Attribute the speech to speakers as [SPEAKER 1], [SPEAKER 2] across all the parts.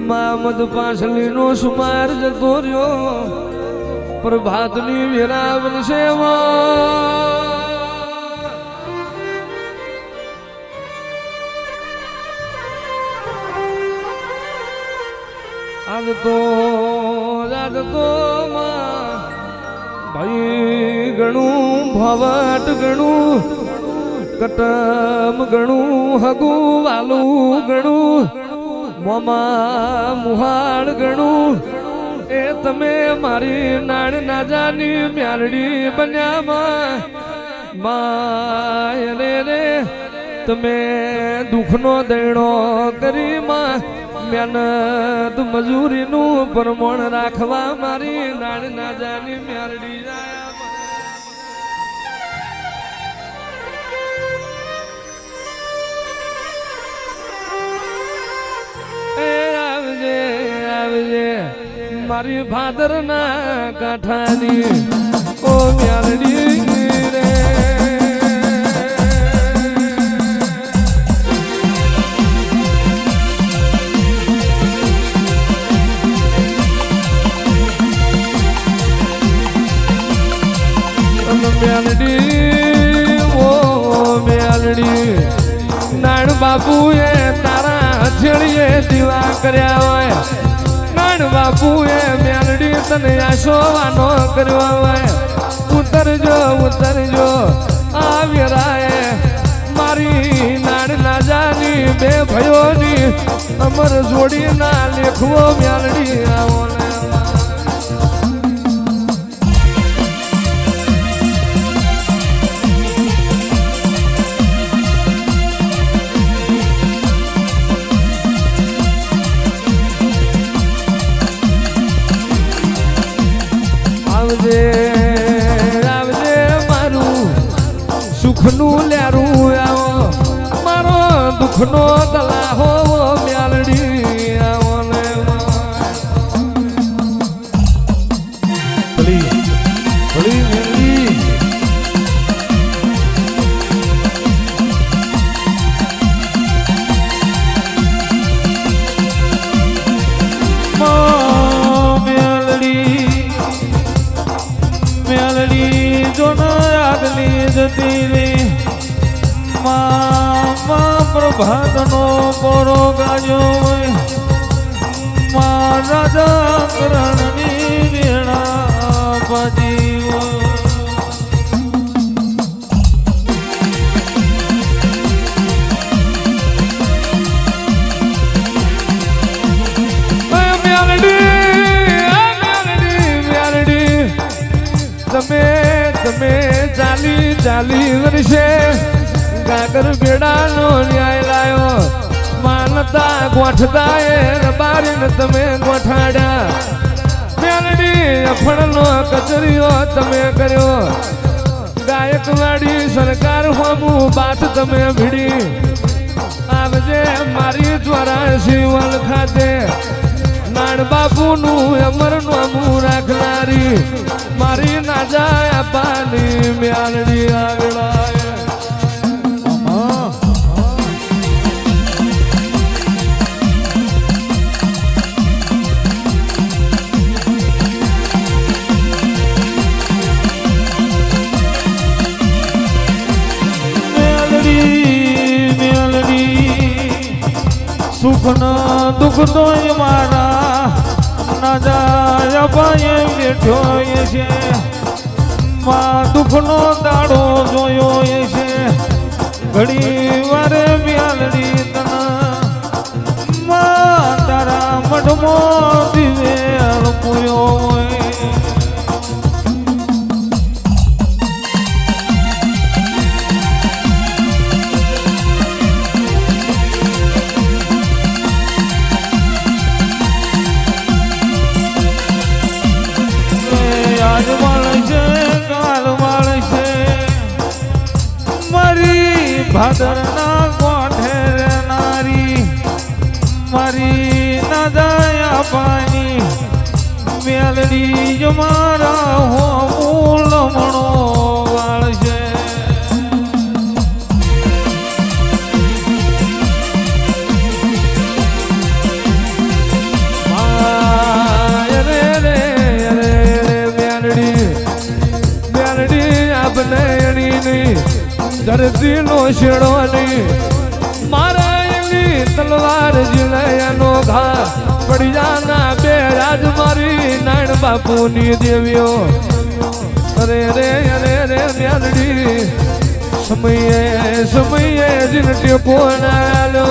[SPEAKER 1] મામદ પાછલીનો સુમાર જતો રહ્યો પ્રભાતની વેરાવલ સેવા આજ તો ભાઈ ગણું ભવટ ગણું કટમ ગણું હગું વાલું ગણું મોમા મુહાડ ગણું એ તમે મારી નાણ નાજાની મ્યારડી બન્યામાં માય રે તમે દુઃખનો દૈણો કરી માં મહેનત મજૂરીનું પરમણ રાખવા મારી નાણ નાજાની મ્યારડી આવજે આવજે મારી ભાદરના કાંઠાની ઓ મ્યારડી રે નાણ બાપુએ તારા હથેળીએ દીવા કર્યા હોય નાણ બાપુએ મેલડી તને આશોવાનો કર્યો હોય ઉતરજો ઉતરજો આ વેરાએ મારી નાણ નાજાની બે ભયોની અમર જોડીના લેખવો મેલડી આવો ને આવજે મારું સુખનું લ્યારું આવો મારો દુઃખનો દલાહો મ્યાલડી આવો ને ભલી ભલી મેલડી પ્રભાતનો પોરો ગાયો મા રાજા કરણની વેળા બાજી તમે ચાલી ચાલી વર્ષે ગાગર બેડાનો ન્યાય લાયો માનતા ગોઠતા એ બારીને તમે ગોઠાડ્યા મેલડી અફણનો કચરીઓ તમે કર્યો ગાયકવાડી સરકાર હોમું બાત તમે ભીડી આવજે મારી દ્વારા શિવલ ખાતે નાણ બાપુનું અમર નોમું રાખનારી મારી નાજા અપાની મ્યાલડી આગળાય સુખના દુઃખ તો મારા ના જાય ભાઈ બેઠો છે માં દુઃખનો દાડો જોયો છે ઘડી વારે મ્યાલડી તના માં તારા મઢમો દિવે અર્પયો હોય ભાદરના ગોઠે નારી મારી ના દયા પાની મેલડી જો મારા હો મૂલમણો વાળશે ધરતીનો શેડો નહીં મારા એની તલવાર જીણયાનો ઘા પડિયાના બે રાજ મારી નાણ બાપુની દેવીઓ અરે રે મ્યાલડી સમયે જીન ટેકો આલો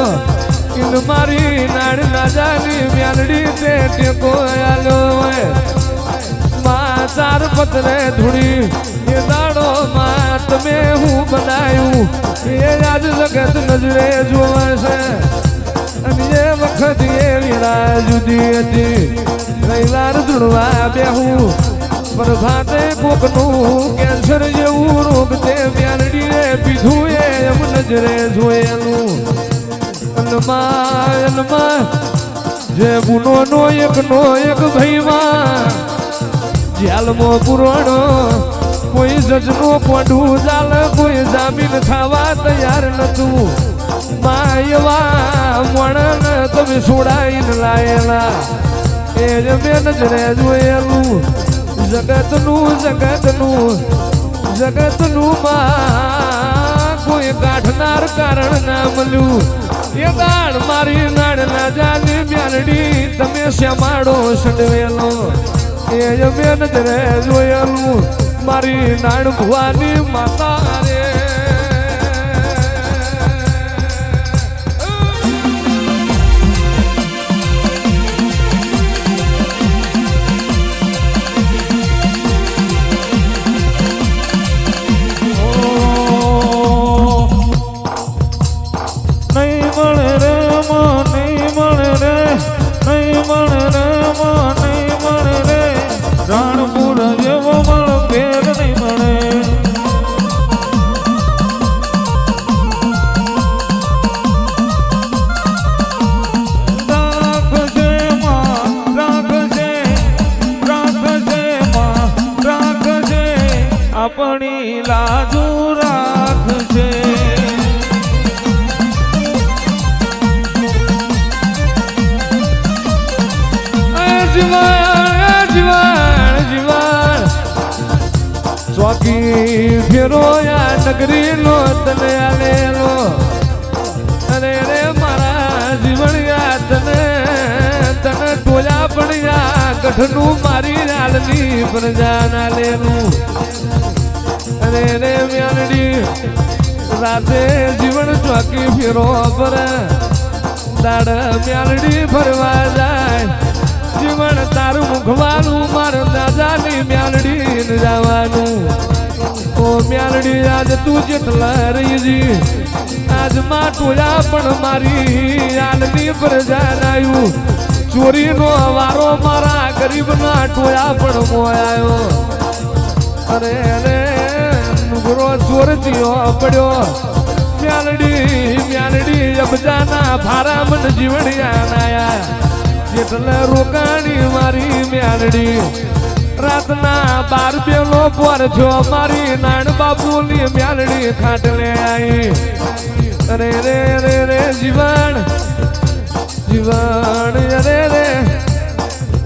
[SPEAKER 1] ઇન મારી નાણ ના જાની મ્યાલડી તે ટેકો આલો માં ચાર પતરે ધૂણી એ દાડો માં તમે હું બનાયું એ આજ જગત નજરે જોવે છે અને એ વખત એ વીરા જુદી હતી રવિવાર ધૂણવા બેહું પ્રભાતે કોકનું કેન્સર જેવું રોગ તે મ્યાલડીએ પીધું એમ નજરે જોયેલું અનમાં જે ગુનો એકનો એક ભાઈમાં જેલમાં પુરાણો કોઈ જજનો કોઢું ચાલ કોઈ જામીન થવા તૈયાર નતું માં એવા મણન તમે છોડાઈને લાયેલા એ જ મેં નજરે જોયેલું જગતનું માં કોઈ કાઢનાર કારણ ના મળ્યું એ દાડ મારી નાડ ના જાની મ્યાલડી તમે શ્યામાડો સંડવેલો એ મેં નજરે જોયેલું મારી નાડ ભુવાની માતા રે આપણી લાજુ રાખશે જીવન ચોકી ફેરો યા નગરી નો તને આલેલો અરે રે મારા જીવન યા તને ટોયા પડ્યા ગઢનું મારી લાલની પ્રજા ના લેલું અરે રે મ્યાલડી રાતે જીવન ચોકી ફેરો પર દાડ મ્યાલડી ફરવા જાય જીવન તારું મુખવાનું મારું દાદાની મ્યાલડી જવાનું ઓ મ્યાલડી આજ તું જેટલા રહી જી આજ માં ટોયા પણ મારી આલની પ્રજા નાયું ચોરીનો વારો મારા ગરીબના ટોયા પણ મોયાયો અરે રે નુગરો ચોર થયો પડ્યો મ્યાલડી અબજાના ભારા મન જીવણિયા નાયા જેટલે રોકાણી મારી મ્યાલડી રાતના 12 બેલો પર છો મારી નાણ બાપુની મ્યાલડી ખાટલે આવી અરે રે જીવન અરે રે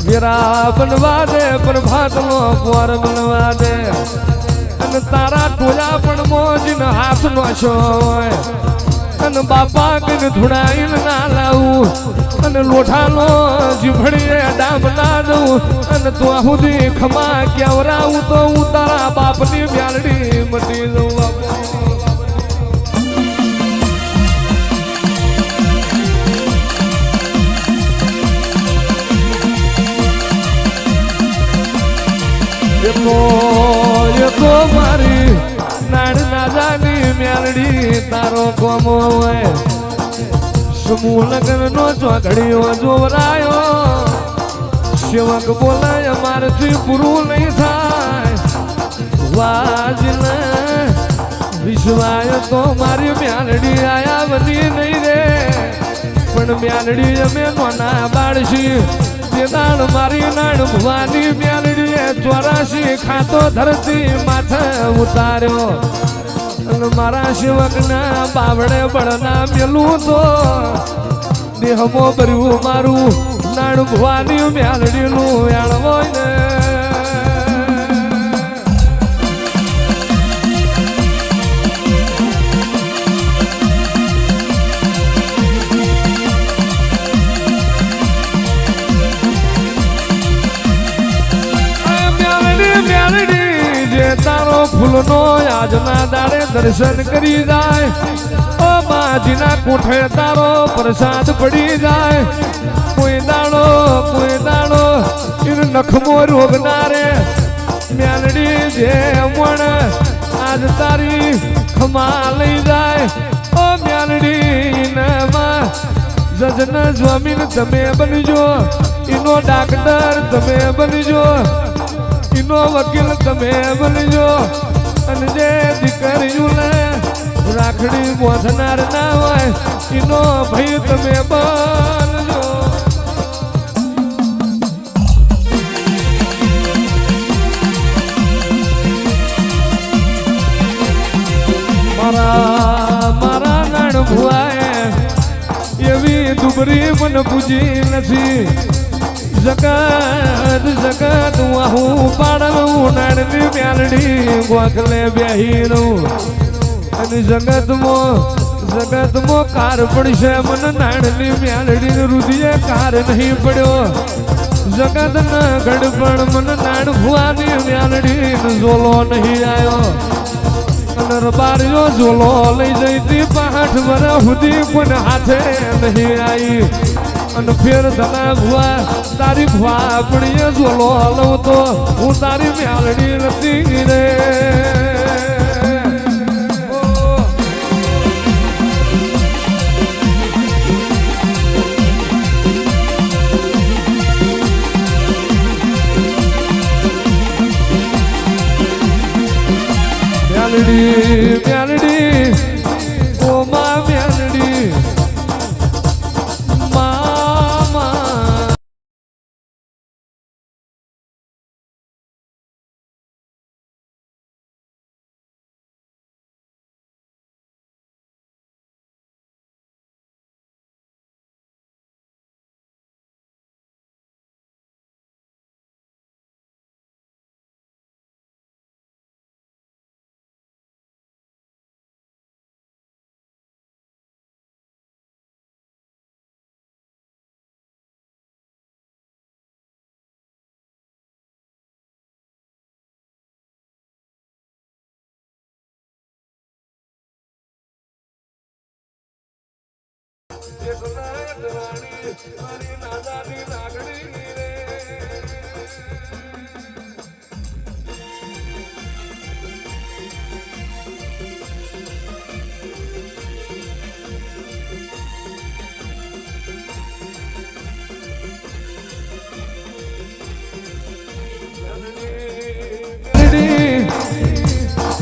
[SPEAKER 1] વીરા બનવા દે પ્રભાતનો પોર બનવા દે અને તારા ટોયા પણ મોજીન હાથ નો છો અને બાપા કઈને ધુણાઈને ના લાવું અને લોઠાનો જીભડીએ ડામ ના દઉં અને તો સુધી ખમા કેવરાવું તો હું તારા બાપની મ્યાલડી મટી દઉં તો મારી નાડ નાદાની મ્યાલડી તારો કોમો હોય સમૂહ લગ્ન નો ચોઘડીઓ જોવરાયો સેવક બોલાય મારથી પૂરું નહીં થાય વાજને વિશ્વાય તો મારી મ્યાલડી આયા બની નહીં રે પણ મ્યાલડી અમે નોના બાળશી દાણ મારી નાણ ભવાની મ્યાલડીએ 84 ખાતો ધરતી માથે ઉતાર્યો અને મારા સેવકના બાવડે બળના મેલું તો દેહમો ભર્યું મારું નાણ ભવાની મ્યાલડીનું વેણવો ને ફૂલનો આજના દાડે દર્શન કરી જાય ઓ માજીના કોઠે તારો પ્રસાદ પડી જાય કોઈ દાડો નખમો રોગનારે મ્યાલડી જે મણ આજ તારી ખમા લઈ જાય ઓ મ્યાલડી માં જજન જમીન તમે બનજો એનો ડાક્ટર તમે બનજો એનો વકીલ તમે બનજો અને જે દીકરીઓ લે રાખડી મોથનાર ના હોય એનો ભાઈ તમે બનજો મારા નાણ ભુઆએ એવી દુબરી મને પૂજી નથી જગત હું પાડલું નાણની મ્યાલડી ગોખલે બેહીનું અને જગતમાં કાર પડશે મને નાણની મ્યાલડી રુધિએ કાર નહીં પડ્યો જગત ના ગડપણ મને નાણ ભુવાની મ્યાલડી ઝોલો નહીં આવ્યો બારીઓ ઝોલો લઈ જઈતી 5 વર્ષ સુધી પણ હાથે નહીં આવી અને ફેર ધના ભુવા તારી ભુવા પડીએ ઝોલો લઉં તો હું તારી મ્યાલડી નથી રે મ્યાલડી ઓ મા મ્યાલડી મામા મારી નાદાની નાગડી રે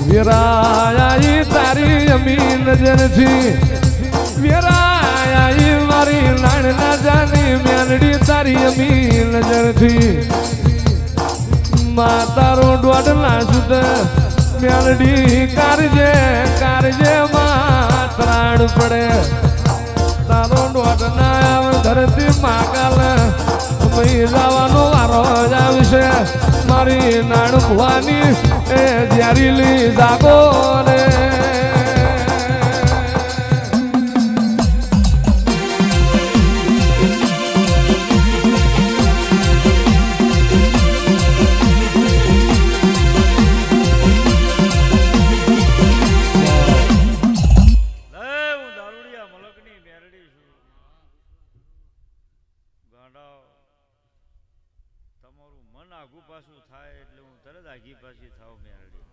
[SPEAKER 1] વીરાઈ તારી અમી નજર થી વીરાઈ મારી નાણ ના જાની મ્યાલડી તારી અમી નજર થી માતારો દોઢ ના સુધ મ્યાલડી કારજે માં ત્રાણ પડે તારો દોઢ ના આવ ધરતી માકાલ મહી જવાનો વારો આવશે મારી નાણ ભુવાની એ જ્યારીલી જાગો રે
[SPEAKER 2] તમારું મન આગુ પાછું થાય એટલે હું તરત આગી પાછી થાવ મ્યાલડી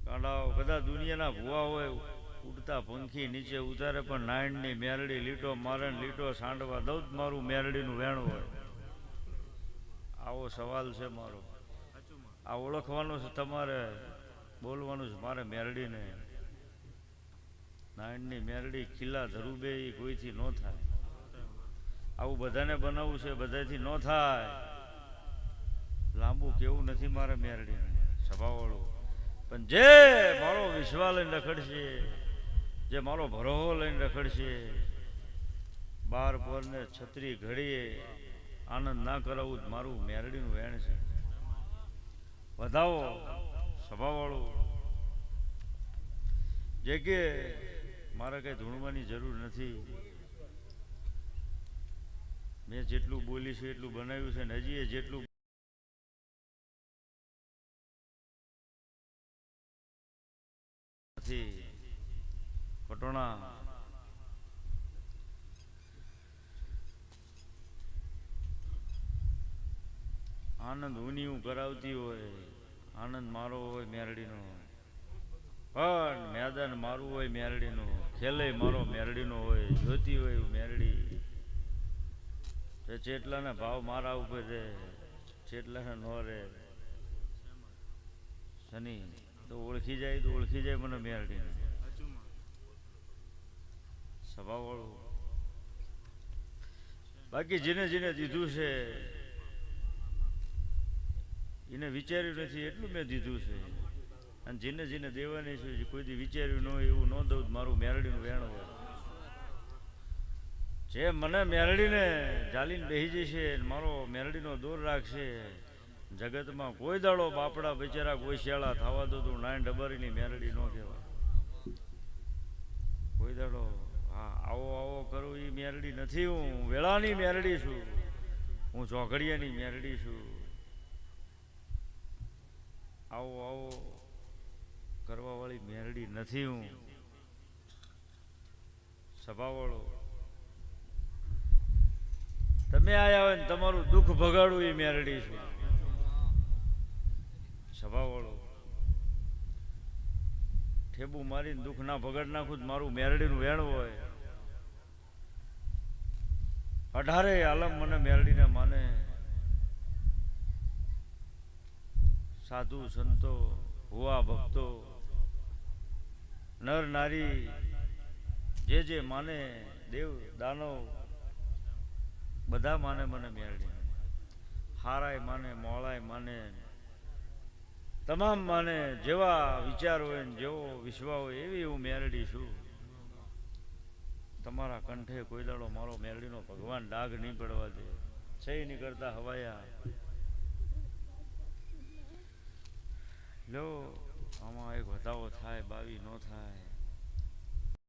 [SPEAKER 2] ગાંડાઓ બધા દુનિયાના ભૂવા હોય ઉડતા પંખી નીચે ઉતારે પણ નાયણની મ્યાલડી લીટો મારે લીટો સાંડવા દઉં જ મારું મ્યાલડીનું વેણ હોય આવો સવાલ છે મારો આ ઓળખવાનું છે તમારે બોલવાનું છે મારે મ્યાલડીને નાયણની મ્યાલડી ખીલા ધરુબે એ કોઈથી ન થાય આવું બધાને બનાવવું છે બધાથી ન થાય લાંબુ કેવું નથી મારે મ્યાલડીને સભાવાળું પણ જે મારો વિશ્વાસ લઈને રખડશે જે મારો ભરોહો લઈને રખડશે બાર પોરને છત્રી ઘડીએ આનંદ ના કરાવવું જ મારું મ્યાલડીનું વેણ છે વધાવો સભાવાળું જે કે મારે કંઈ ધૂણવાની જરૂર નથી મેં જેટલું બોલી છે એટલું બનાવ્યું છે ને હજી એ જેટલું આનંદ ઉનિયું કરાવતી હોય, આનંદ મારો હોય મેરડીનો, પણ મેદાન મારું હોય મેરડીનું, ખેલે મારો મેરડીનો હોય, જોતી હોય એવું મેરડી. ચેટલાના ભાવ મારા ઉપર રે, ચેટલાના નો રે. શનિ તો ઓળખી જાય મને મેરડીને સ્વભાવવાળું. બાકી જેને જેને દીધું છે એને વિચાર્યું નથી એટલું મેં દીધું છે, અને જેને જેને દેવાની છે કોઈથી વિચાર્યું ન હોય એવું ન દઉં મારું મેરડીનું વેણ હોય. જે મને મેરડીને જાલીને બેસી જશે, મારો મેરડીનો દોર રાખશે, જગતમાં કોઈ દાડો બાપડા બિચારા કોઈ શિયાળા થવા દો તું નાઈન ડબરીની મેરડી ન કહેવાય કોઈ દાડો. હા, આવો આવો કરું એ મેરડી નથી. હું વેળાની મેરડી છું, હું ચોઘડિયાની મેરડી છું. આવો આવો કરવા વાળી મેરડી નથી. હું સભાવાળો. તમે આયા હોય ને તમારું દુઃખ ભગાડું એ મેરડી છું. સભાવાળો. ઠેબુ મારીને દુઃખ ના ભગાડ નાખું મારું મેરડીનું વેણ હોય. 18 આલમ મને મેરડીને માને, સાધુ સંતો હુવા ભક્તો નર નારી જે માને, દેવ દાનવ બધા માને મને મેરડીને. હારાય માને, મોળાય માને, તમામ માને. જેવા વિચાર હોય ને જેવો વિશ્વા હોય એવી હું મેરડી છું. તમારા કંઠે કોઈ દાડો મારો મેરડીનો ભગવાન ડાઘ નહીં પડવા દે. છે નહીં કરતા હવાયા લો. આમાં એક વધાવો થાય, બાવી ન થાય.